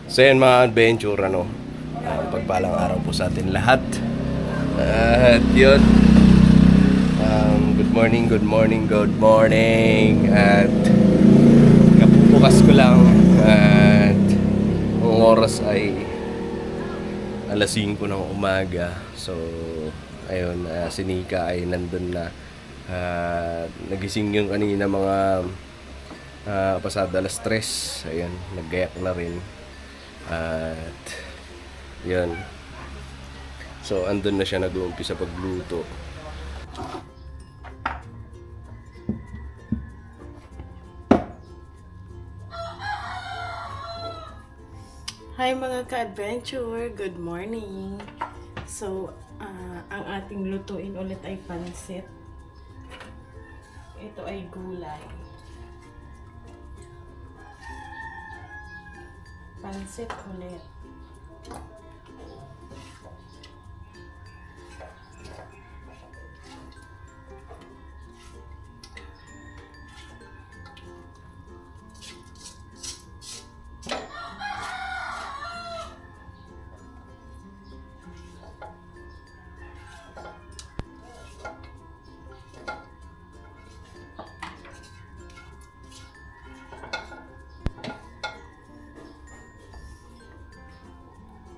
So yan mga adventure, pagpalang araw po sa atin lahat. At yun, good morning, good morning, good morning. At kapupukas ko lang at ang oras ay alas 5 ng umaga. So ayun, si Nika ay nandun na. Nagising yung kanina mga pasado alas 3. Ayun, naggayak na rin. At yun. So andun na siya nag-uumpisa pagluto. Hi mga ka-adventure! Good morning! So, ang ating lutuin ulit ay pansit. Ito ay gulay. Pansit ulit.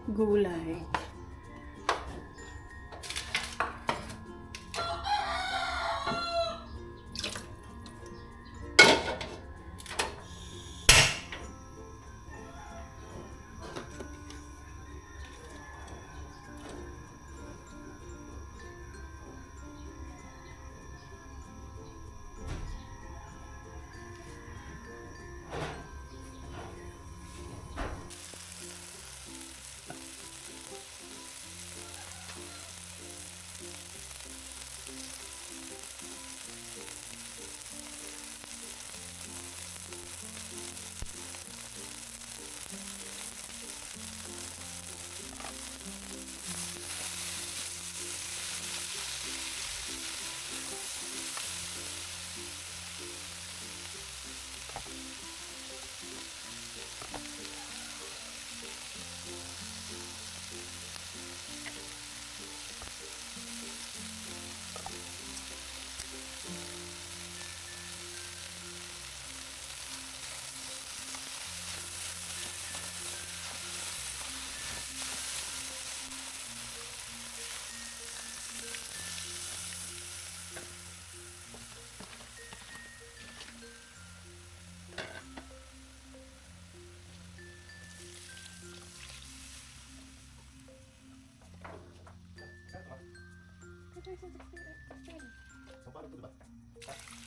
Gulay.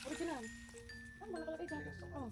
Original. Ano ba nakalagay dyan? Oh.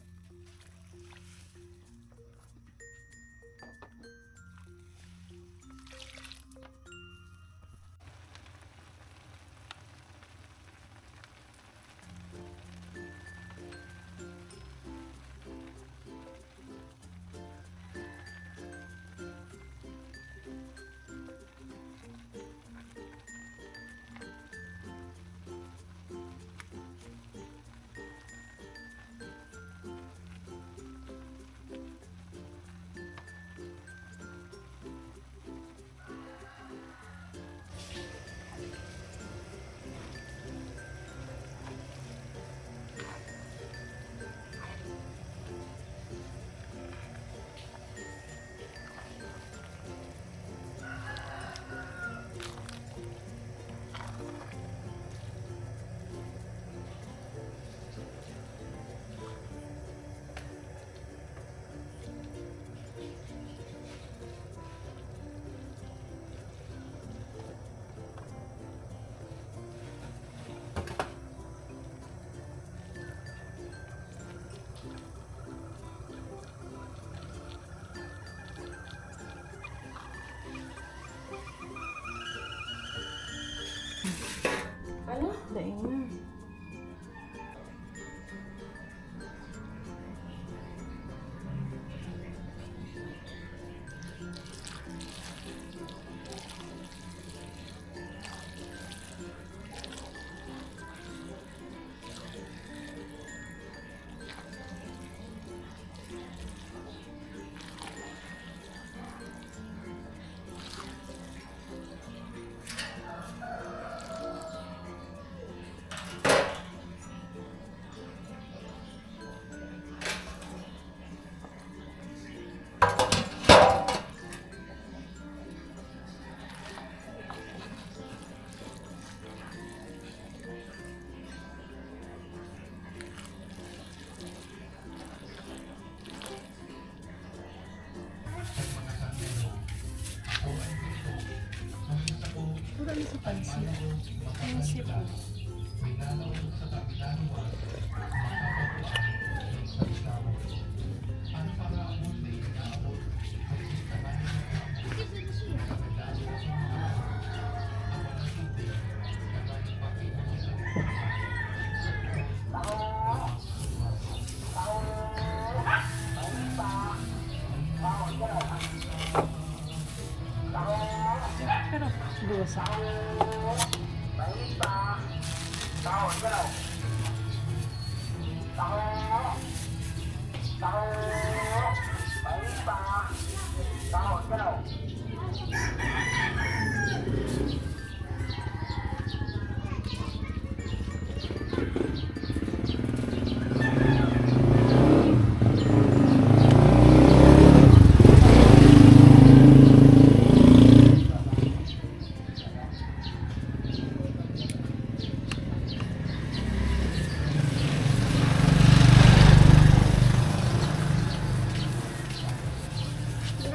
sa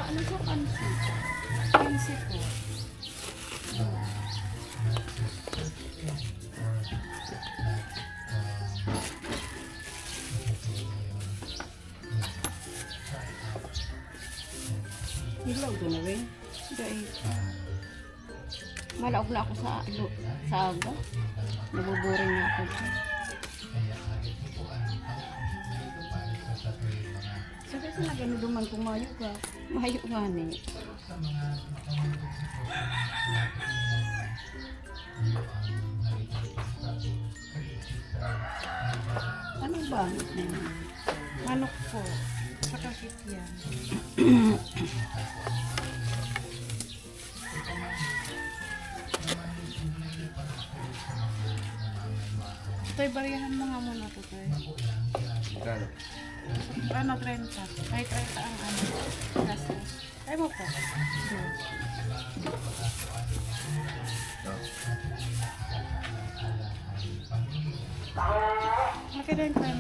ano sa pansit? Pansit po. Hilaw ko na rin. Dahil malaog na ako sa aga. Nabuboring na ako. Sabi sa nagano duman kung mayo ka. Mayo nga ni. Ano ba? Manok po. Saka yan. Toy, bariyahan mo nga muna to, Toy. Magkano? Ano, 30. Ay, 30 ang ano. Gastos. Ay mo po. Makita yung 30.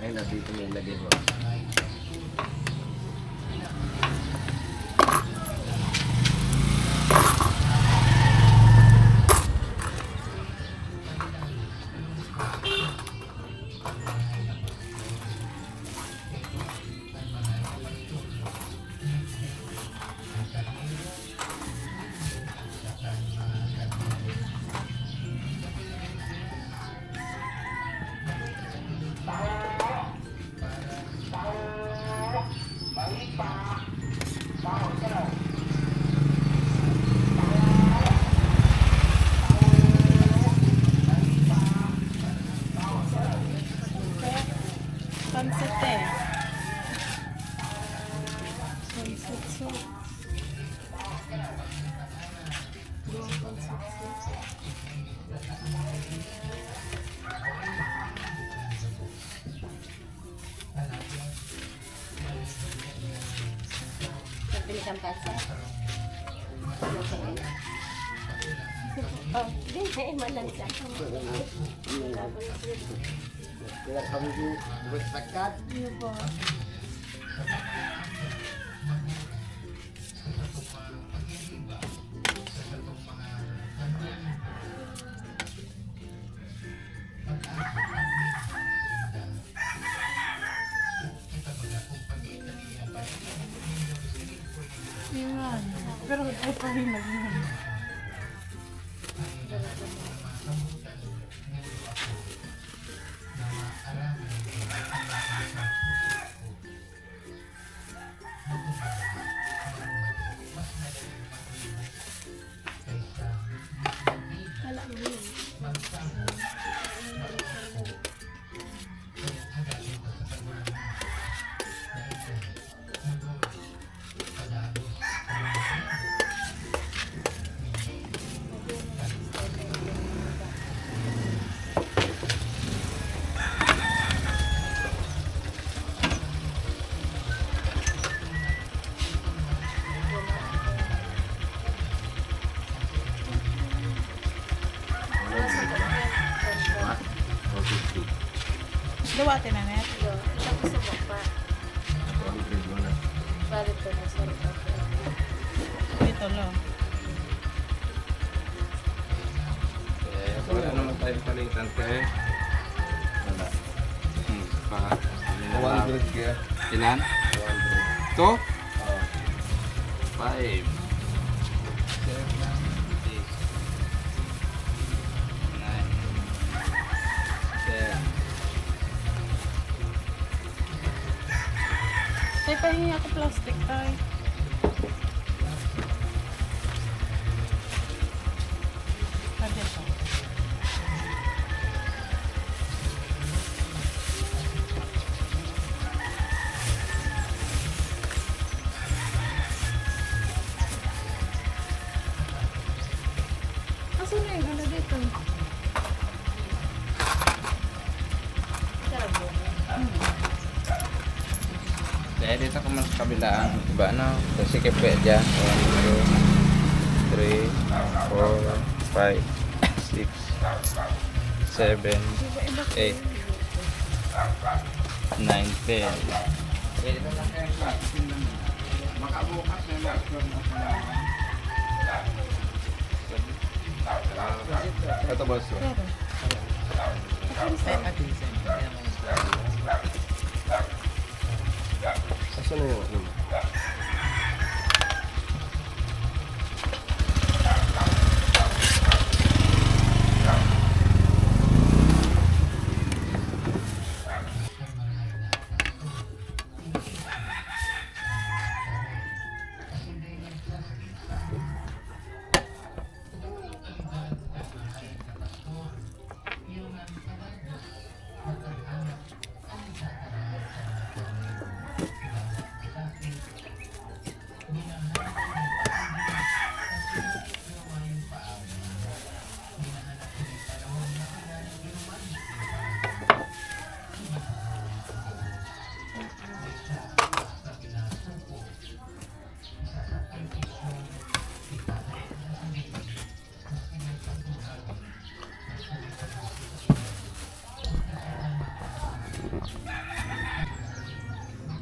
Ayun na, dito mo ilagay mo. Pansit eh. Pansit soup. Pili kang pasa. Oh, di kaya malansa. Kaya kami buwet sakat. Ano po? Yan. Pero ay pa rin naging. Luwate na net. Yo, tapos sa baba. 100 mo na. Balik ko na sa baba. Dito lo. Wala naman tayo palitan ko eh. Wala. Pa. 100 kaya. Ilan? 100. To? Oh. 5. 7. 8. 9. 10. Tay, pahingi ako plastic, tay. Pwede to. Asan na yung ano dito? Sarap mo. Dahil dito ka man sa kabilaan. Iba na. Kasi kaya dyan. 1, 2, 3, 4, 5, 6, 7, 8, 9, 10. Makabukas na Ito boss. Pero, Asan na yung ano?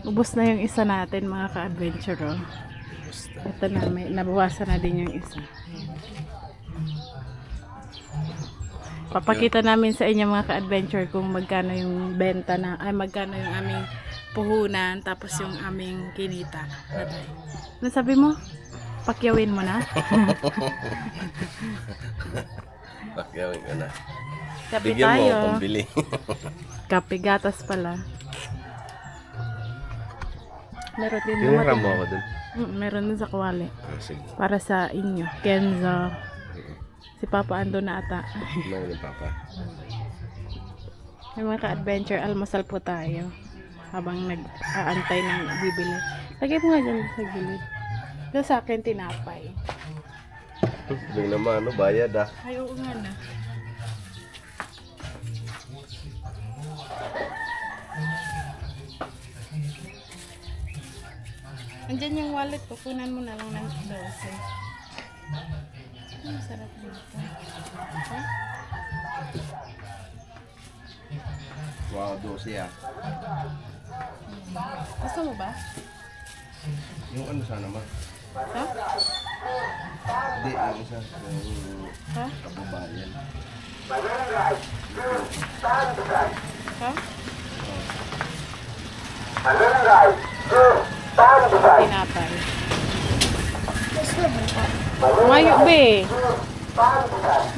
ubos na yung isa natin mga ka-adventure. Oh. Ito na, may nabawasan na din yung isa. Papakita namin sa inyo mga ka-adventure kung magkano yung benta na, ay magkano yung aming puhunan, tapos yung aming kinita. Ano sabi mo? Pakyawin mo na? Pakyawin ka na. Kape Bigyan mo tayo. ako pambili. Kape gatas pala. Meron din Hiniram mo ako dun. meron din sa Kuwali. Sige. Para sa inyo. Kenzo. Si Papa ando na ata. Kumain ni Papa. Yung mga ka-adventure, almusal po tayo. Habang nag-aantay ng bibili. Lagay mo nga dyan sa gilid. Pero sa akin, tinapay. Yung naman, ano, bayad ah. Ay, oo nga na. Andyan yung wallet ko. Kunan mo na lang ng 12. Ang sarap nito. Ha? Wow, 12 ah. Gusto mo ba? Yung ano sana ma? Ha? Hindi, yung isa. Yung Ha? kababayan. Ha? Tinapay. Mayo be.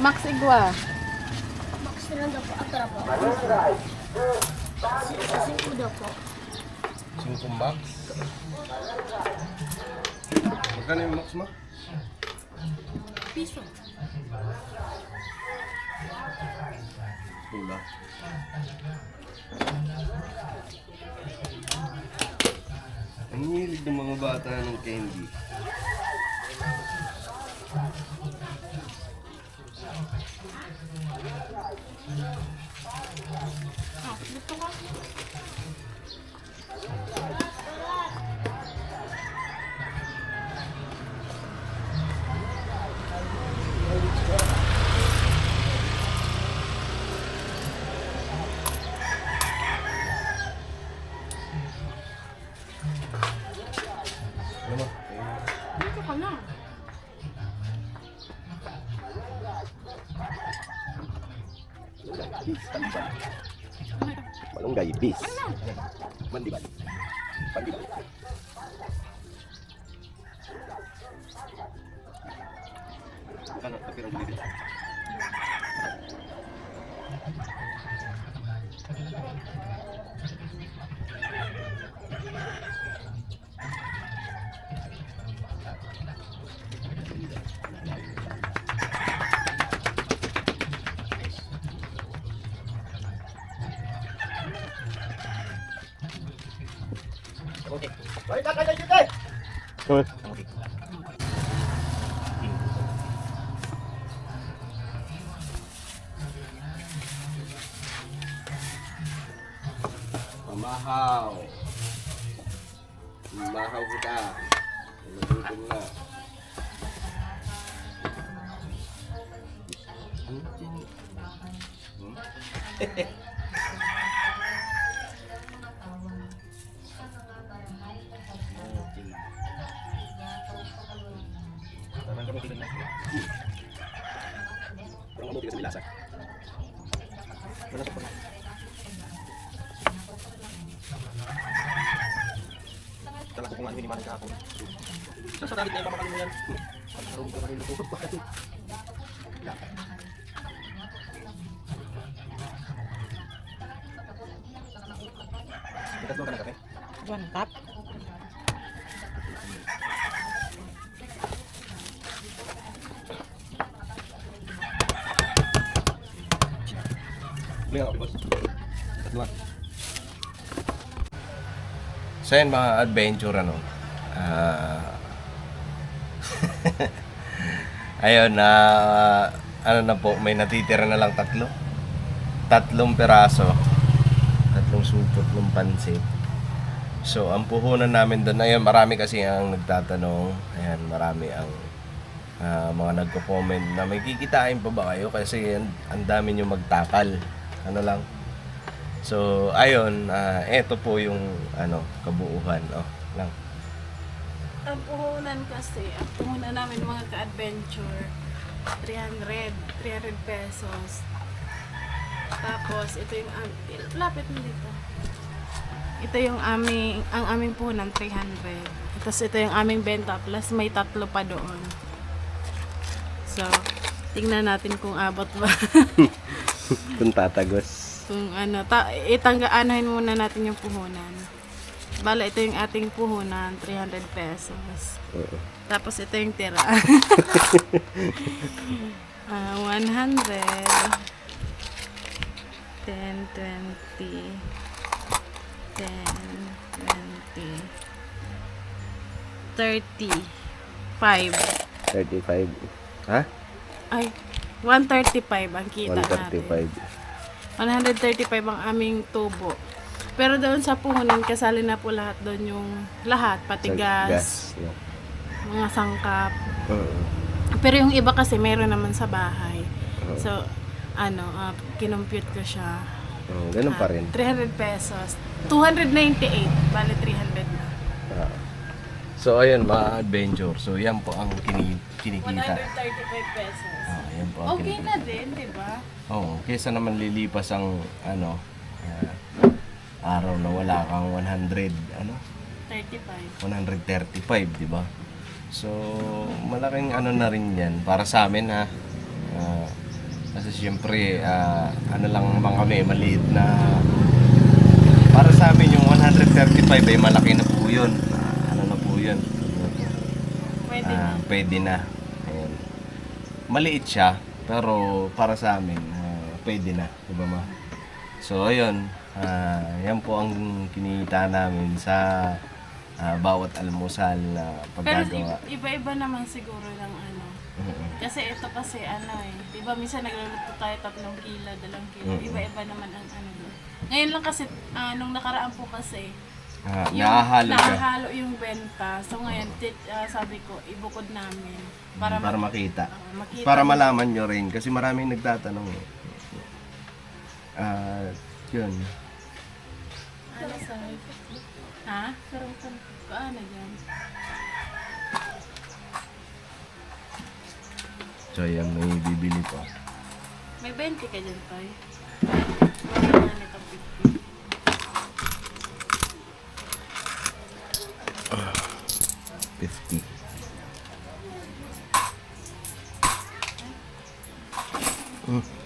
Max Igwa. Box na lang daw po. Atara po. Kasi uda po. 5 box. Magkano yung box mo? Piso. Pula. Ang hilig ng mga bata ng candy. Ah, gusto ko. ka na. Malunggay bis. Mandiban. Pandiban. Ano, tapi ang bibig. Pamahaw. Mahaw kita. Nagutom na. Parang kami tingnan na. Parang kami tingnan sa lasa. Wala sa pala. Talaga kung ano hindi man kahapon. Sa dalit na yung pamakalim mo yan. Parang hindi ka marilukot pa. Ikat mo ka ng kape? One cup. Bili ako, boss. Tatlo. So yun mga adventure ano. Ayun ano na po, may natitira na lang tatlong peraso, tatlong supot ng pansit. So ang puhunan namin doon, ayun, marami kasi ang nagtatanong, ayan, marami ang mga nagko-comment na may kikitain pa ba kayo kasi ang dami nyo magtakal, ano lang. So ayun, eto po yung kabuuhan, lang. Ang puhunan kasi, ang puhunan namin mga ka-adventure, 300 pesos. Tapos, ito yung, lapit mo dito. Ito yung ang aming puhunan, 300. Tapos, ito yung aming benta, plus may tatlo pa doon. So, tingnan natin kung abot ba. Kung tatagos. Kung anahin muna natin yung puhunan. Bala, ito yung ating puhunan, 300 pesos. Tapos ito yung tira. 100. 10, 20. 10, 20. 35. 35. Ha? Ay, 135 ang kita natin. 135 ang aming tubo. Pero doon sa puhunan, kasali na po lahat doon yung pati gas, Yeah. mga sangkap. Pero yung iba kasi meron naman sa bahay. So, kinumpute ko siya. Ganun pa rin. 300 pesos. 298. Bale, 300 na. So ayun mga adventure. So yan po ang kinikita. 135 pesos. Yan po ang Okay kinikita. na din, di ba? Oo, kaysa naman lilipas ang araw na wala kang 135, 35. di ba? So malaking na rin yan para sa amin ha. Kasi siyempre lang naman kami, maliit na para sa amin yung 135 ay malaki na po yun. Na po yun. Pwede na. Pwede na. Ayan. Maliit siya, pero para sa amin, pwede na. Diba ma? So, ayun. Yan po ang kinikita namin sa bawat almusal na Pero paggagawa. iba-iba naman siguro ng Kasi ito kasi di ba minsan nagluluto tayo 3 kilo, 2 kilo. Iba-iba naman ang doon. Ngayon lang kasi, nung nakaraan po kasi, Nahahalo yung benta. So ngayon, sabi ko, ibukod namin. Para makita. makita. Para malaman nyo rin. Kasi maraming nagtatanong. Yun. Ano sabi? Ha? Kaano dyan? So ayan, may bibili po. May 20 ka dyan, Toy. Magkano nitong 50? 50.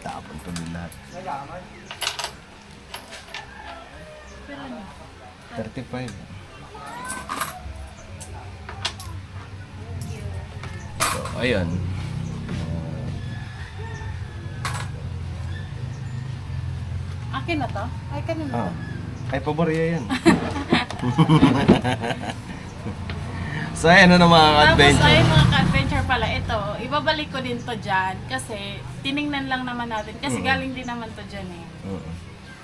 Tapon to din lahat. Pero ano? 35. So, ayan. Akin na to? Ay, kanina to. Ay, paborya yan. So, ayan na mga Tapos adventure. ay mga ka-adventure pala ito, ibabalik ko din to dyan kasi tiningnan lang naman natin kasi galing din naman to dyan eh. Oo.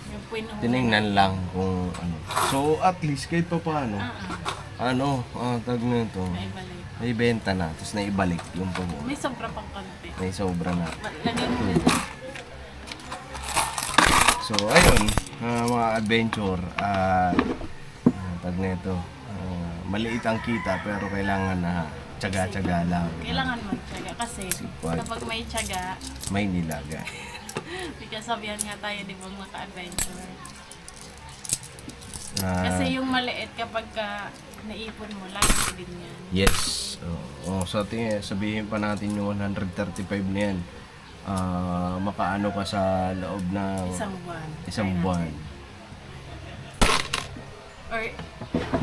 Yung pinuho. Tinignan lang kung ano. So, at least kahit pa paano, tag na ito. Ay, balik. May benta na, tapos naibalik yung paborya. May sobra pang konti. May sobra na. Lagay mo din. So, ayun, mga adventure, tag na ito. Maliit ang kita pero kailangan na tiyaga-tiyaga lang. Kailangan magtiyaga kasi Sipag. kapag may tiyaga, May nilaga. because sabihan nga tayo di ba mga ka-adventure. Ah, Kasi yung maliit kapag naipon mo, lagi din yan. yes. So, sabihin pa natin yung 135 na yan. Makaano ka sa loob ng Isang buwan. isang Kaya buwan. natin. Or,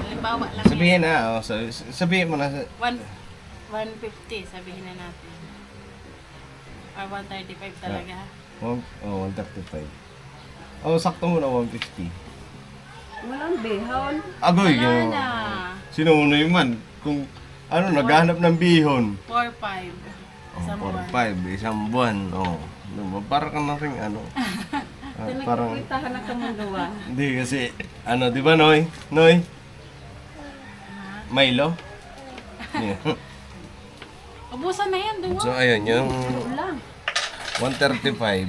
halimbawa lang Sabihin yan. na, sabihin mo na. 150, sabihin na natin. Or 135 talaga. 135. Sakto mo na 150. Walang bihon. Agoy, Wala yun. na. Sinunoy man. Kung naghahanap ng bihon. 4-5. Isang buwan. 4-5, isang buwan. Para ka na rin parang, Tahan na kamunduan. hindi kasi, di ba Noy? Noy? Milo? Yeah. Ubusan na yan, duwa. So ayun, yung Lang. 135,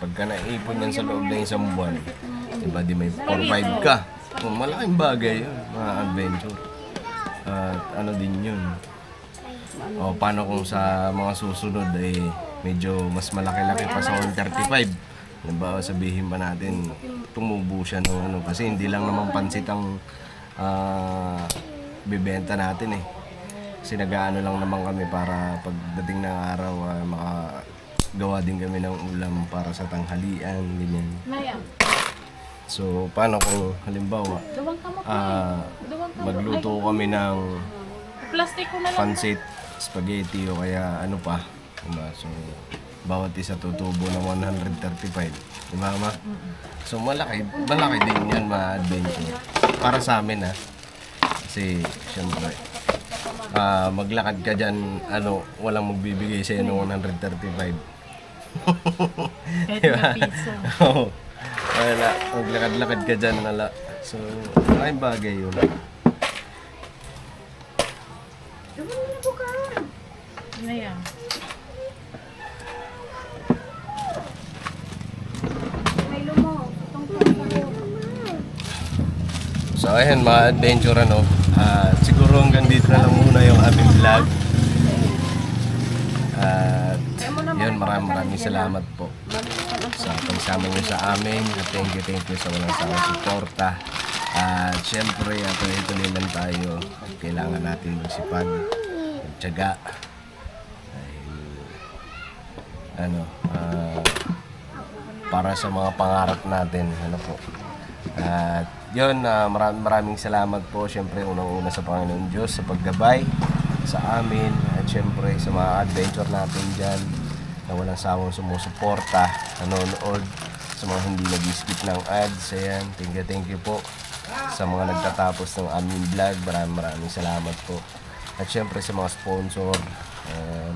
pagka naipon yan sa loob ng isang buwan, diba di may 4-5 ka. Malaking bagay yun, mga adventure. At ano din yun. Paano kung sa mga susunod medyo mas malaki-laki pa sa 135. Diba, sabihin pa natin, tumubo siya ng kasi hindi lang naman pansit ang bibenta natin eh. Kasi nag-aano lang naman kami para pagdating ng araw makagawa din kami ng ulam para sa tanghalian, ganyan. Maya, So, paano kung halimbawa, duwang ka mo. Duwang ka mo. magluto kami ng Plastic ko na lang. pansit, spaghetti o kaya ano pa. Diba? So, bawat isa tutubo ng 135. Diba, ma? So, malaki din yan, mga adventure. Para sa amin, Kasi, syempre, maglakad ka dyan, walang magbibigay sa'yo ng 135. Kahit Diba? na piso. Oo. Wala, maglakad-lakad ka dyan, So, malaking bagay yun. Maya. May lumo. So ayan mga adventure siguro hanggang dito na lang muna yung aming vlog. At yun, maraming salamat po sa pagsama nyo sa amin. Thank you sa walang sawang suporta. At syempre, tuloy lang tayo. Kailangan natin magsipag, magtiyaga. Para sa mga pangarap natin. At yun, maraming salamat po. Syempre, unang-una sa Panginoon Diyos sa paggabay sa amin. At syempre, sa mga adventure natin dyan na walang sawang sumusuporta, nanonood, sa mga hindi nag-skip ng ads. Ayan, thank you po sa mga nagtatapos ng aming vlog. Maraming salamat po. At syempre sa mga sponsor,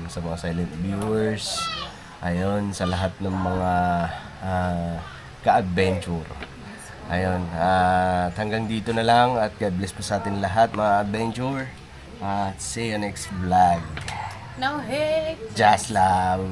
sa mga silent viewers, ayun, sa lahat ng mga ka-adventure. Ayun, at hanggang dito na lang at God bless po sa atin lahat mga adventure. At see you next vlog. No hate. Just love.